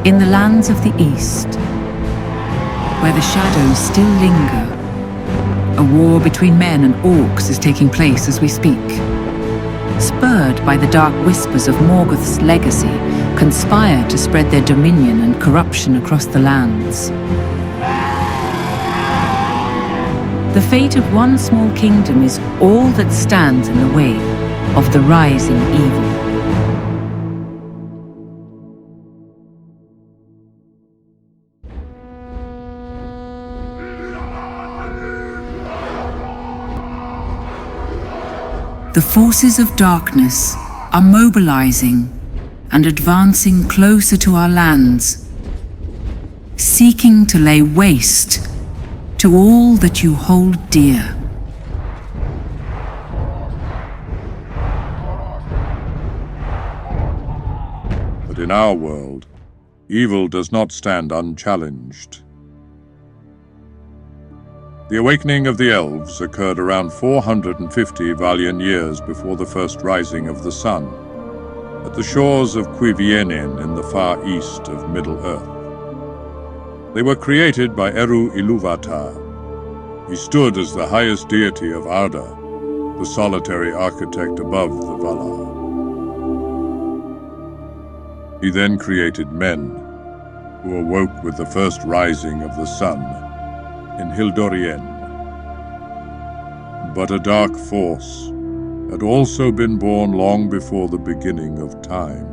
In the lands of the East, where the shadows still linger, a war between men and orcs is taking place as we speak. Spurred by the dark whispers of Morgoth's legacy, conspire to spread their dominion and corruption across the lands. The fate of one small kingdom is all that stands in the way of the rising evil. The forces of darkness are mobilizing and advancing closer to our lands, seeking to lay waste to all that you hold dear. But in our world, evil does not stand unchallenged. The awakening of the elves occurred around 450 Valian years before the first rising of the sun, at the shores of Cuiviénen in the far east of Middle-earth. They were created by Eru Ilúvatar. He stood as the highest deity of Arda, the solitary architect above the Valar. He then created men, who awoke with the first rising of the sun in Hildorien. But a dark force had also been born long before the beginning of time.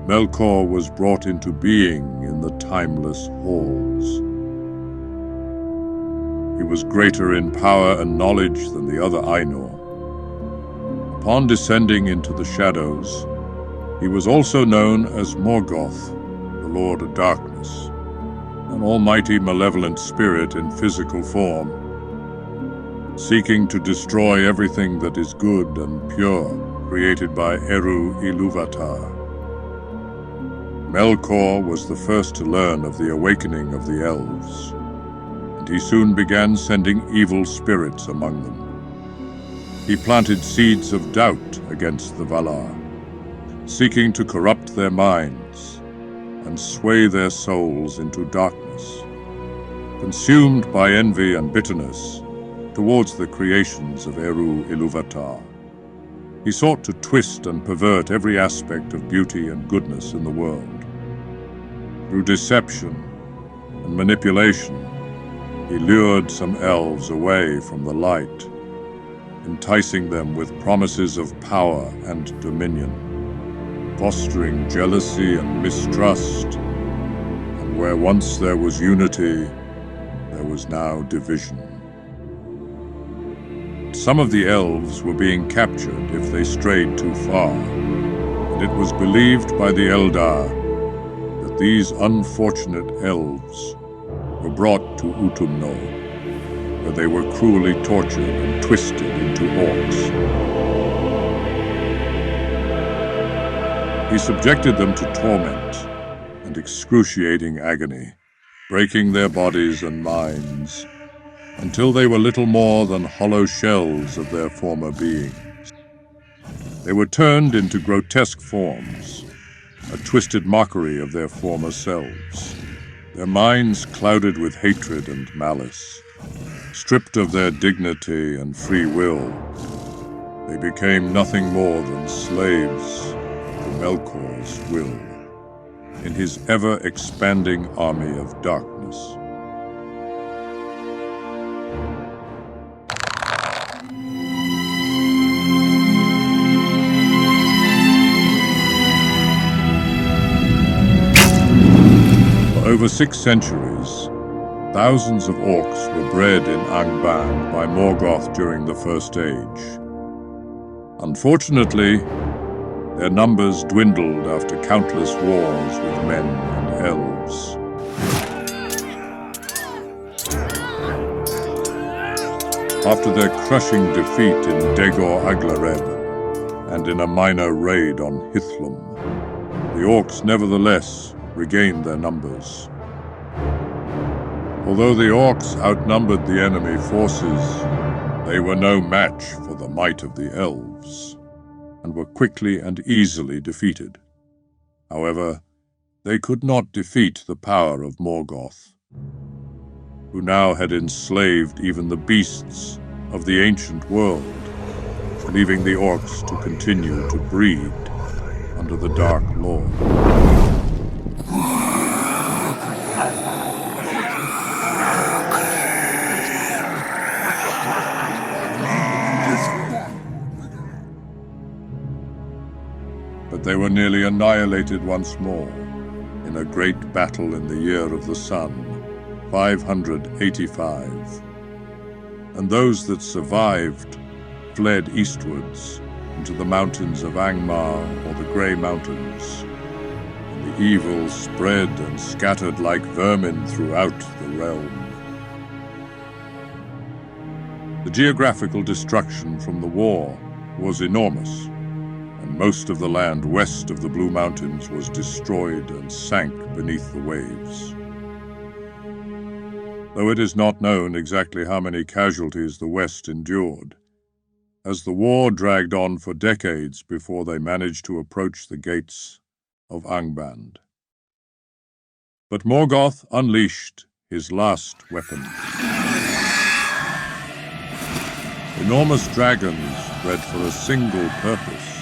Melkor was brought into being in the timeless halls. He was greater in power and knowledge than the other Ainur. Upon descending into the shadows, he was also known as Morgoth, the Lord of Darkness, an almighty malevolent spirit in physical form, seeking to destroy everything that is good and pure, created by Eru Ilúvatar. Melkor was the first to learn of the awakening of the elves, and he soon began sending evil spirits among them. He planted seeds of doubt against the Valar, seeking to corrupt their minds and sway their souls into darkness. Consumed by envy and bitterness towards the creations of Eru Ilúvatar, he sought to twist and pervert every aspect of beauty and goodness in the world. Through deception and manipulation, he lured some elves away from the light, enticing them with promises of power and dominion, fostering jealousy and mistrust, and where once there was unity, there was now division. Some of the elves were being captured if they strayed too far, and it was believed by the Eldar that these unfortunate elves were brought to Utumno, where they were cruelly tortured and twisted into orcs. He subjected them to torment and excruciating agony, breaking their bodies and minds, until they were little more than hollow shells of their former beings. They were turned into grotesque forms, a twisted mockery of their former selves, their minds clouded with hatred and malice. Stripped of their dignity and free will, they became nothing more than slaves to Melkor's will, in his ever-expanding army of darkness. For over 6 centuries, thousands of orcs were bred in Angband by Morgoth during the First Age. Unfortunately, their numbers dwindled after countless wars with men and elves. After their crushing defeat in Dagor Aglareb and in a minor raid on Hithlum, the orcs nevertheless regained their numbers. Although the orcs outnumbered the enemy forces, they were no match for the might of the elves, and were quickly and easily defeated. However, They could not defeat the power of Morgoth, who now had enslaved even the beasts of the ancient world, leaving the Orcs to continue to breed under the Dark Lord. But they were nearly annihilated once more in a great battle in the year of the Sun, 585. And those that survived fled eastwards into the mountains of Angmar or the Grey Mountains, and the evil spread and scattered like vermin throughout the realm. The geographical destruction from the war was enormous, and most of the land west of the Blue Mountains was destroyed and sank beneath the waves. Though it is not known exactly how many casualties the West endured, as the war dragged on for decades before they managed to approach the gates of Angband. But Morgoth unleashed his last weapon. Enormous dragons bred for a single purpose,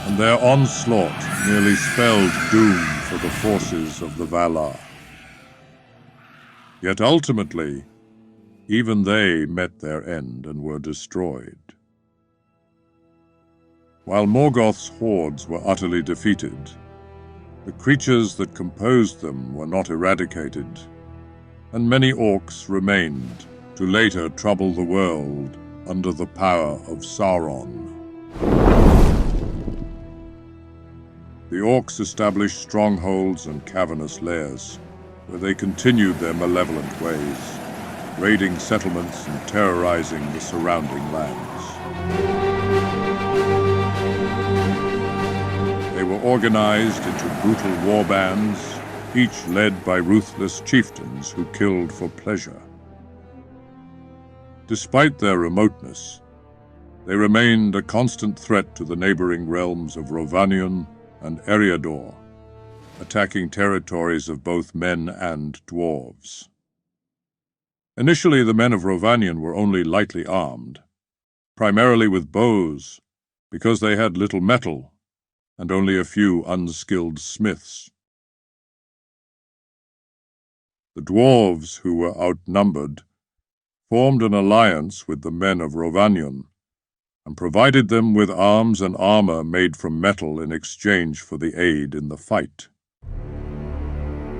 and their onslaught nearly spelled doom for the forces of the Valar. Yet ultimately, even they met their end and were destroyed. While Morgoth's hordes were utterly defeated, the creatures that composed them were not eradicated, and many Orcs remained to later trouble the world under the power of Sauron. The Orcs established strongholds and cavernous lairs, where they continued their malevolent ways, raiding settlements and terrorizing the surrounding lands. They were organized into brutal war bands, each led by ruthless chieftains who killed for pleasure. Despite their remoteness, they remained a constant threat to the neighboring realms of Rhovanion and Eriador, attacking territories of both men and dwarves. Initially, the men of Rhovanion were only lightly armed, primarily with bows, because they had little metal and only a few unskilled smiths. The dwarves, who were outnumbered, formed an alliance with the men of Rhovanion and provided them with arms and armor made from metal in exchange for the aid in the fight.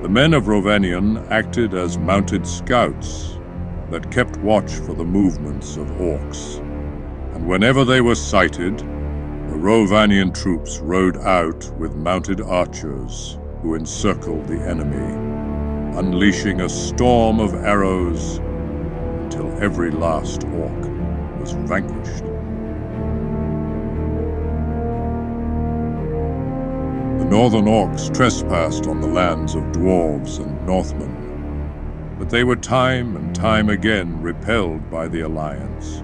The men of Rhovanion acted as mounted scouts that kept watch for the movements of Orcs, and whenever they were sighted, the Rhovanion troops rode out with mounted archers who encircled the enemy, unleashing a storm of arrows until every last Orc was vanquished. The northern Orcs trespassed on the lands of dwarves and Northmen, but they were time and time again repelled by the alliance.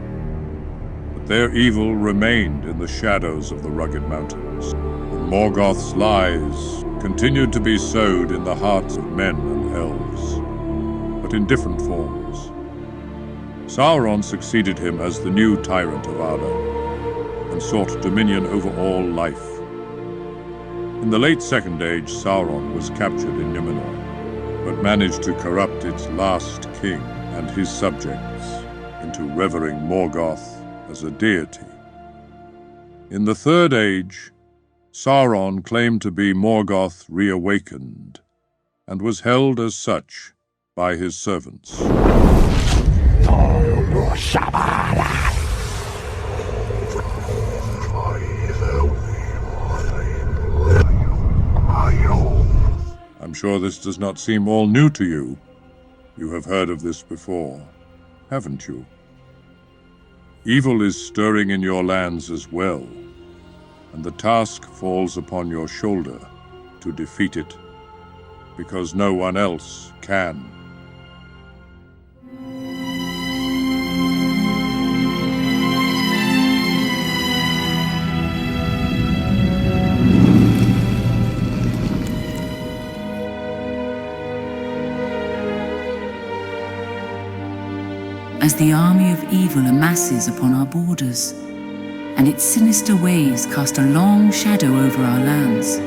But their evil remained in the shadows of the rugged mountains, and Morgoth's lies continued to be sowed in the hearts of men and elves, but in different forms. Sauron succeeded him as the new tyrant of Arda, and sought dominion over all life. In the late Second Age, Sauron was captured in Numenor, but managed to corrupt its last king and his subjects into revering Morgoth as a deity. In the Third Age, Sauron claimed to be Morgoth reawakened, and was held as such by his servants. I'm sure this does not seem all new to you. You have heard of this before, haven't you? Evil is stirring in your lands as well, and the task falls upon your shoulder to defeat it, because no one else can. the army of evil amasses upon our borders, and its sinister ways cast a long shadow over our lands.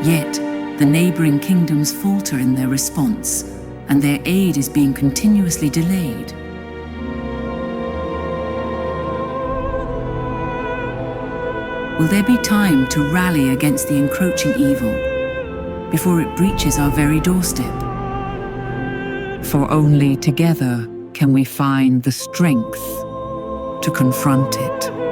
Yet, the neighboring kingdoms falter in their response, and their aid is being continuously delayed. Will there be time to rally against the encroaching evil before it breaches our very doorstep? For only together can we find the strength to confront it.